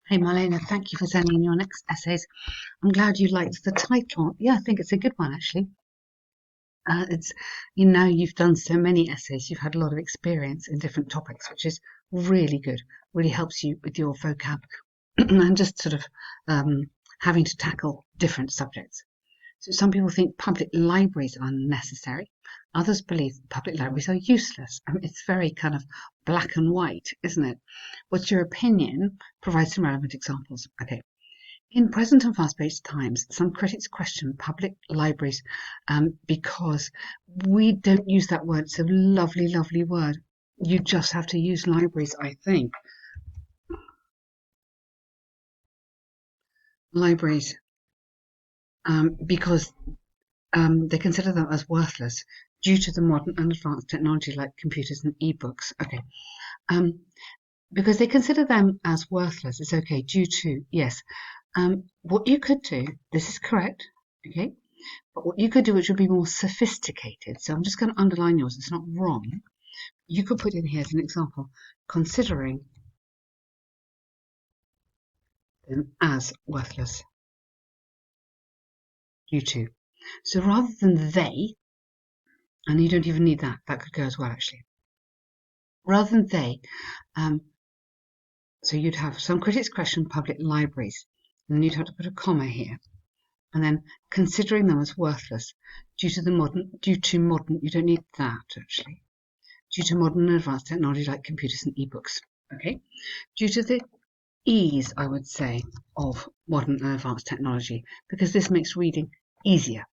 Hey Marlene, thank you for sending in your next essays. I'm glad you liked the title. Yeah, I think it's a good one actually. It's you've done so many essays, you've had a lot of experience in different topics, which is really good. Really helps you with your vocab and just sort of having to tackle different subjects. So some people think public libraries are unnecessary. Others believe public libraries are useless. I mean, it's very kind of black and white, isn't it? What's your opinion? Provide some relevant examples. Okay. In present and fast-paced times, some critics question public libraries because we don't use that word. It's a lovely, lovely word. You just have to use libraries, I think. Libraries, because they consider them as worthless due to the modern and advanced technology like computers and e-books. Okay. Because they consider them as worthless. It's okay due to, yes. What you could do, this is correct, okay? But what you could do, which would be more sophisticated, so I'm just going to underline yours, it's not wrong. You could put in here as an example, considering them as worthless due to. So rather than they, and you don't even need that, that could go as well actually. Rather than they, so you'd have some critics question public libraries, and then you'd have to put a comma here. And then considering them as worthless due to modern, you don't need that actually, due to modern and advanced technology like computers and e-books, okay? Due to the ease, I would say, of modern and advanced technology, because this makes reading easier.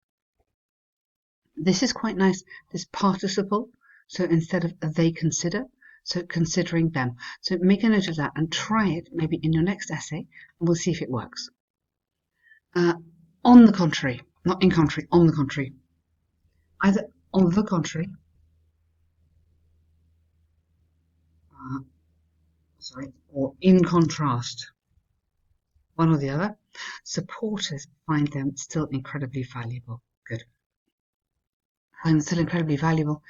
This is quite nice, this participle, so instead of they consider, so considering them. So make a note of that and try it maybe in your next essay, and we'll see if it works. On the contrary, not in contrary, on the contrary. Either on the contrary, or in contrast, one or the other. Supporters find them still incredibly valuable. Good. Find them still incredibly valuable,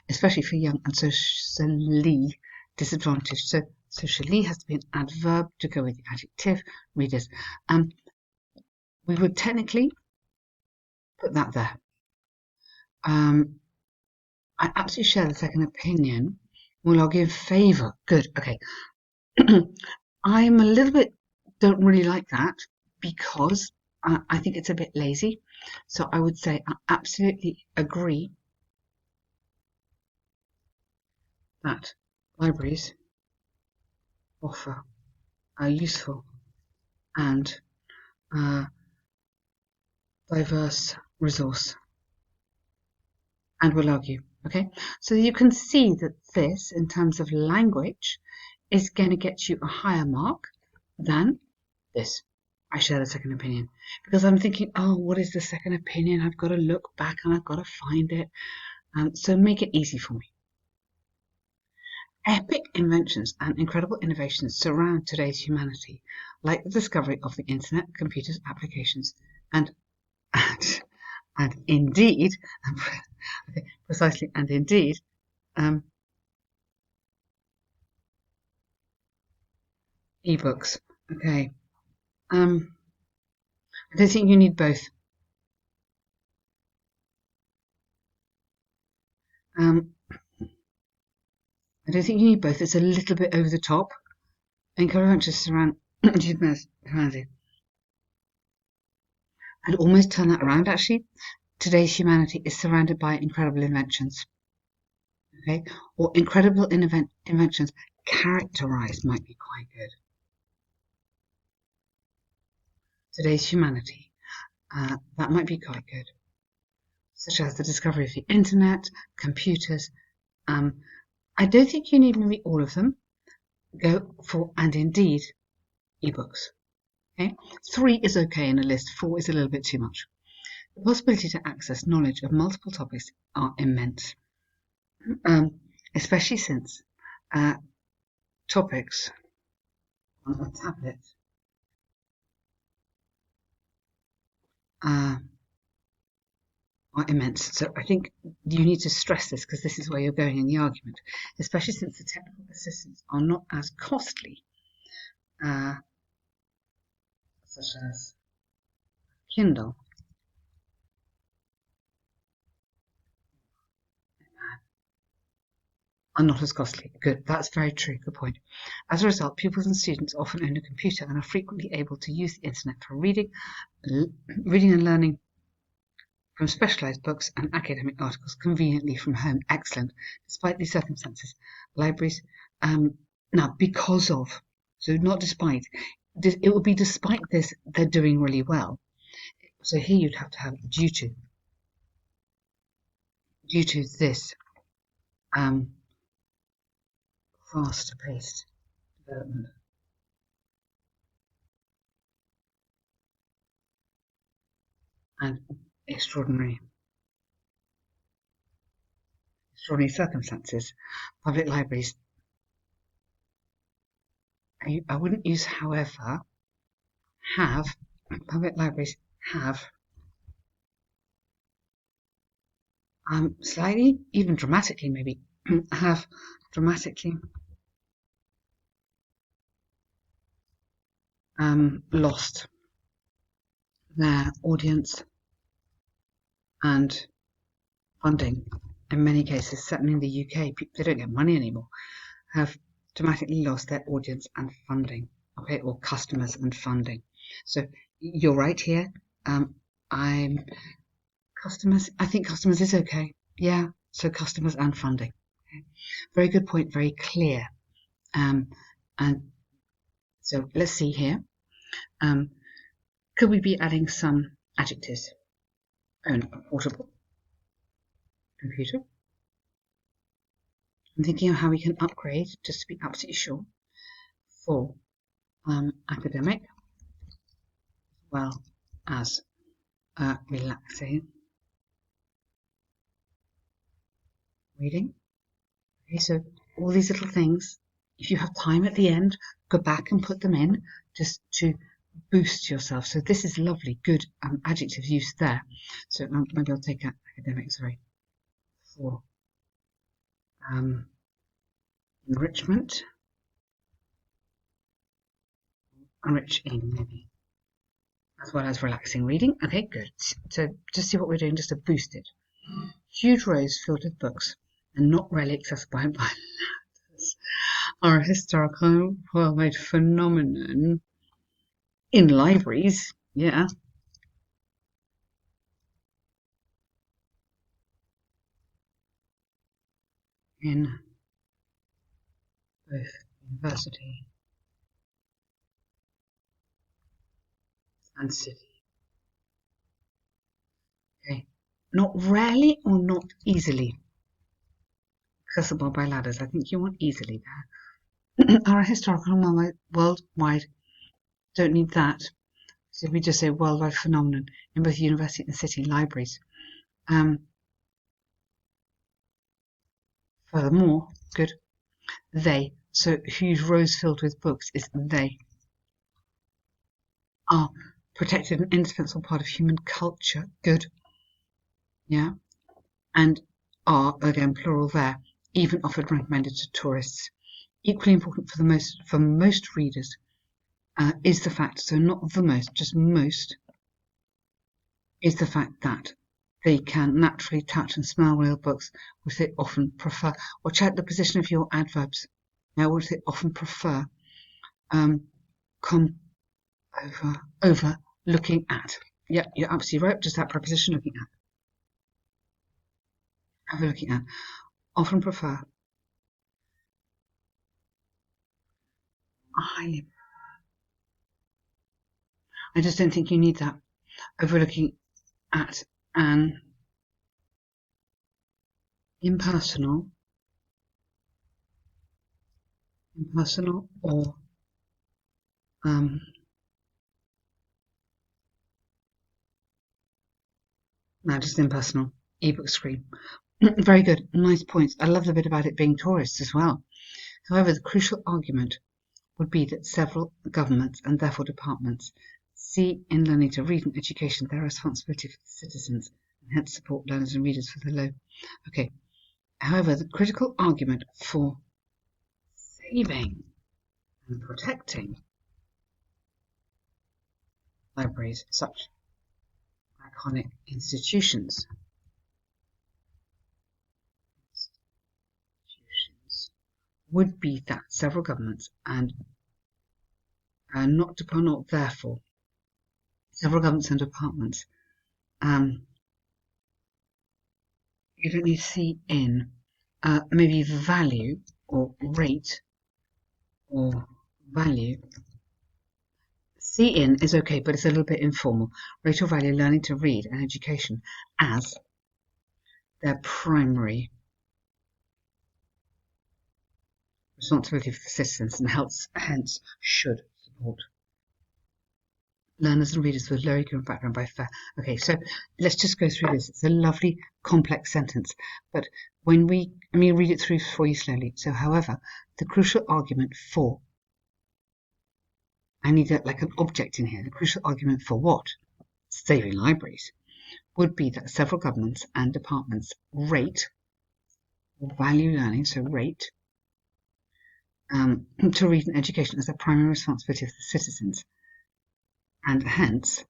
especially for young and socially disadvantaged. So socially has to be an adverb to go with the adjective. Readers. We would technically put that there. I absolutely share the second opinion. We'll argue in favour. Good. Okay. I'm a little bit don't really like that because I think it's a bit lazy. So I would say I absolutely agree that libraries offer a useful and diverse resource, and we'll argue. Okay, so you can see that this, in terms of language, is going to get you a higher mark than this. I share the second opinion because I'm thinking, oh, what is the second opinion? I've got to look back and I've got to find it. So make it easy for me. Epic inventions and incredible innovations surround today's humanity, like the discovery of the internet, computers, applications, and indeed, precisely, and indeed, e-books. Okay. I don't think you need both. I don't think you need both. It's a little bit over the top. Inventions surround humanity. I'd almost turn that around actually. Today's humanity is surrounded by incredible inventions. Okay, or incredible inventions characterized might be quite good. Today's humanity, that might be quite good, such as the discovery of the internet, computers. I don't think you need maybe all of them. Go for and indeed ebooks. Okay, 3 is okay in a list. 4 is a little bit too much. The possibility to access knowledge of multiple topics are immense, especially since topics on a tablet are immense. So I think you need to stress this because this is where you're going in the argument, especially since the technical assistants are not as costly such as Kindle, are not as costly. Good, that's very true, good point. As a result, pupils and students often own a computer and are frequently able to use the internet for reading and learning from specialised books and academic articles conveniently from home. Excellent. Despite these circumstances, libraries, now because of, so not despite, it would be despite this, they're doing really well. So here you'd have to have due to this fast-paced development and extraordinary circumstances, public libraries, I wouldn't use however, public libraries have slightly, even dramatically maybe, have dramatically lost their audience and funding. In many cases, certainly in the UK, they don't get money anymore, have dramatically lost their audience and funding, okay, or customers and funding. So you're right here. I think customers is okay. Yeah, so customers and funding. Okay. Very good point, very clear. And so let's see here. Could we be adding some adjectives? Own a portable computer. I'm thinking of how we can upgrade, just to be absolutely sure, for academic, as well as relaxing reading. Okay, so all these little things, if you have time at the end, go back and put them in just to boost yourself. So this is lovely, good adjective use there. So maybe I'll take academic, sorry, for enrichment, enriching maybe, as well as relaxing reading. Okay, good. So just see what we're doing just to boost it. Huge rows filled with books and not readily accessible by ladders are a historical worldwide phenomenon in libraries. Yeah. In both university and city. Okay. Not rarely or not easily accessible by ladders. I think you want easily there. Are a historical and worldwide. Don't need that. So we just say worldwide phenomenon in both university and city libraries. Furthermore, good. They. So huge rows filled with books is they. Are protected and indispensable part of human culture. Good. Yeah. And are, again, plural there, even offered and recommended to tourists. Equally important for most readers is the fact, so not the most, just most, is the fact that they can naturally touch and smell real books, which they often prefer. Watch out the position of your adverbs. Now, which they often prefer. Over looking at. Yeah, you're absolutely right. Just that preposition, looking at. Over looking at. Often prefer. Highly prefer. I just don't think you need that. Over looking at an impersonal or no, just impersonal ebook screen. Very good, nice points. I love the bit about it being tourists as well. However, the crucial argument would be that several governments and therefore departments see in learning to read and education their responsibility for the citizens and hence support learners and readers for the low. Okay. However, the critical argument for saving and protecting libraries, such iconic institutions. Would be that several governments and not therefore several governments and departments. You don't need to see in maybe value or rate or value. See in is okay, but it's a little bit informal. Rate or value learning to read and education as their primary responsibility for the citizens, and hence should support learners and readers with low economic background by fair. Okay, so let's just go through this. It's a lovely, complex sentence, but when let me read it through for you slowly. So, however, the crucial argument for, I need like an object in here. The crucial argument for what? Saving libraries would be that several governments and departments rate or value learning, so rate to read and education as their primary responsibility of the citizens, and hence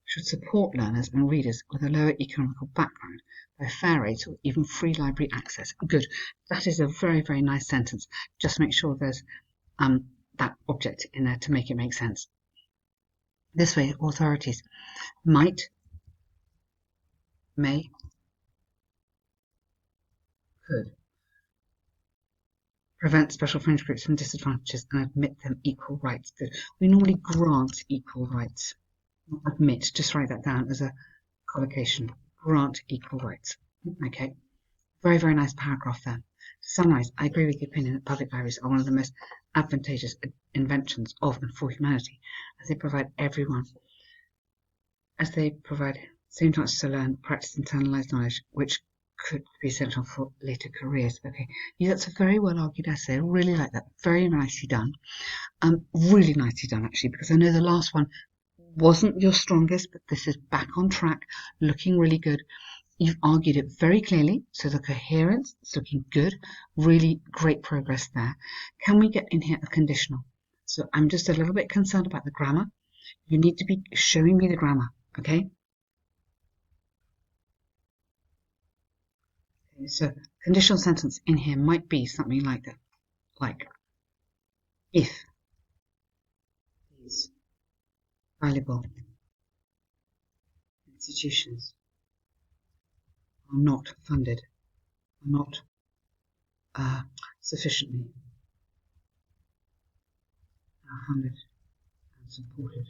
should support learners and readers with a lower economical background by fair rates or even free library access. Good. That is a very, very nice sentence. Just make sure there's that object in there to make it make sense. This way, authorities might, may, could prevent special fringe groups from disadvantages and admit them equal rights. Good. We normally grant equal rights. Not admit, just write that down as a collocation. Grant equal rights. Okay. Very, very nice paragraph there. To summarise, I agree with the opinion that public libraries are one of the most advantageous inventions of and for humanity, as they provide same chances to learn, practice, internalise knowledge, which could be essential for later careers. Okay, yeah, that's a very well argued essay. I really like that. Very nicely done. Really nicely done actually, because I know the last one wasn't your strongest, but this is back on track, looking really good. You've argued it very clearly, so the coherence is looking good. Really great progress there. Can we get in here a conditional? So I'm just a little bit concerned about the grammar. You need to be showing me the grammar, okay? So conditional sentence in here might be something like that, like if these valuable institutions are not funded, are not sufficiently funded and supported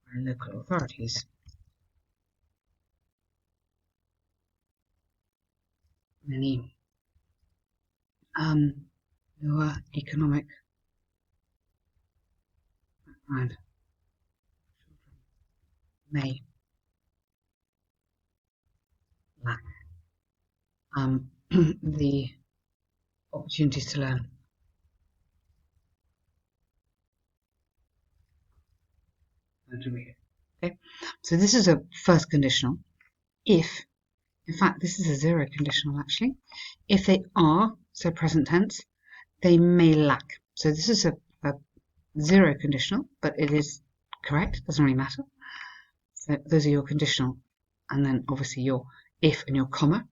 by local authorities, many lower economic background may lack the opportunities to learn. Okay, so this is a first conditional. If, in fact, this is a zero conditional actually. If they are, so present tense, they may lack. So this is a zero conditional, but it is correct, doesn't really matter. So those are your conditional, and then obviously your if and your comma.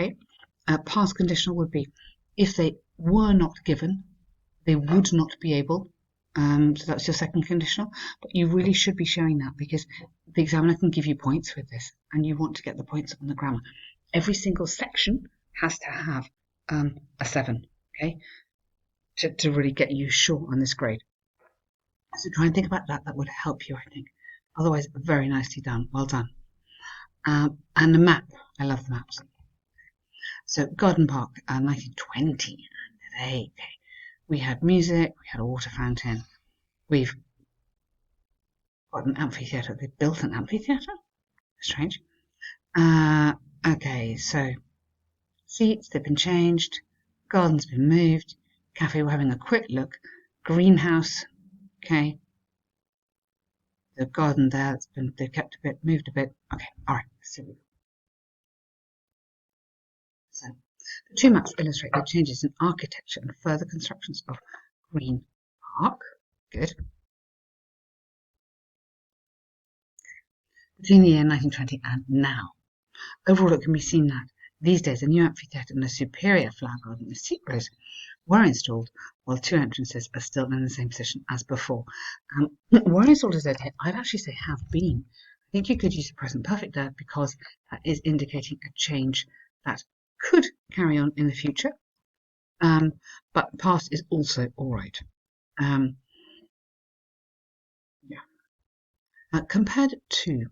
Okay, past conditional would be if they were not given, they would not be able. So that's your second conditional, but you really should be showing that because the examiner can give you points with this, and you want to get the points on the grammar. Every single section has to have a 7, okay, to really get you short on this grade. So try and think about that. That would help you, I think. Otherwise, very nicely done. Well done. And the map. I love the maps. So Garden Park, 1920. Today, okay. We had music. We had a water fountain. We've got an amphitheatre. They built an amphitheatre. Strange. Okay, so seats, they've been changed. Garden's been moved. Cafe, we're having a quick look. Greenhouse. Okay. The garden there, they've kept a bit, moved a bit. Okay, all right. So the two maps illustrate the changes in architecture and further constructions of Green Park. Good. between the year 1920 and now. Overall, it can be seen that these days a new amphitheatre and a superior flower garden with seat rows were installed, while two entrances are still in the same position as before. Were installed as I'd actually say have been. I think you could use the present perfect there because that is indicating a change that could carry on in the future. But past is also all right. Compared to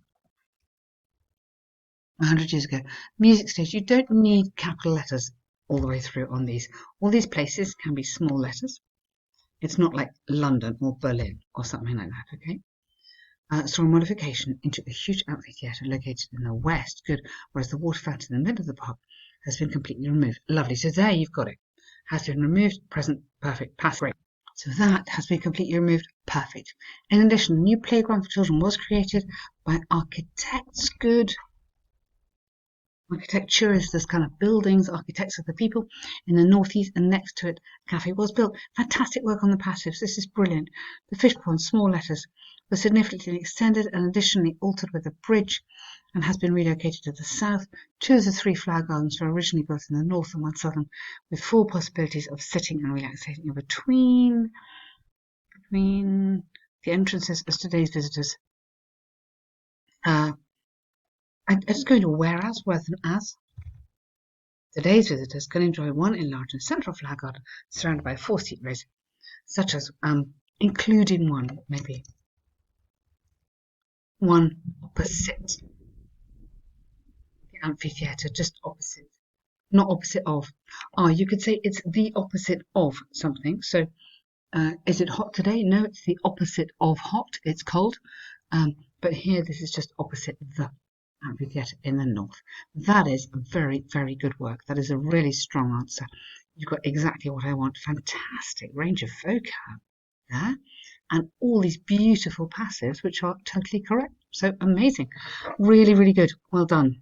100 years ago, music stage, you don't need capital letters all the way through on these. All these places can be small letters. It's not like London or Berlin or something like that, okay? So a modification into a huge amphitheatre located in the west, good, whereas the water fountain in the middle of the park has been completely removed. Lovely, so there you've got it. Has been removed, present, perfect, past, great. So that has been completely removed, perfect. In addition, a new playground for children was created by architects, good. Architecture is this kind of buildings, architects of the people in the northeast, and next to it, a cafe was built. Fantastic work on the passives. This is brilliant. The fish pond, small letters, was significantly extended and additionally altered with a bridge and has been relocated to the south. Two of the three flower gardens were originally built in the north and one southern, with full possibilities of sitting and relaxing in between the entrances as today's visitors. I'm just going to whereas rather than as. Today's visitors can enjoy one enlarged and central flower garden surrounded by 4 seat rows, such as including one, maybe one opposite the amphitheatre, just opposite, not opposite of. You could say it's the opposite of something. So, is it hot today? No, it's the opposite of hot. It's cold. But here, this is just opposite the amphitheatre in the north. That is very, very good work. That is a really strong answer. You've got exactly what I want. Fantastic range of vocab there. And all these beautiful passives, which are totally correct. So amazing. Really, really good. Well done.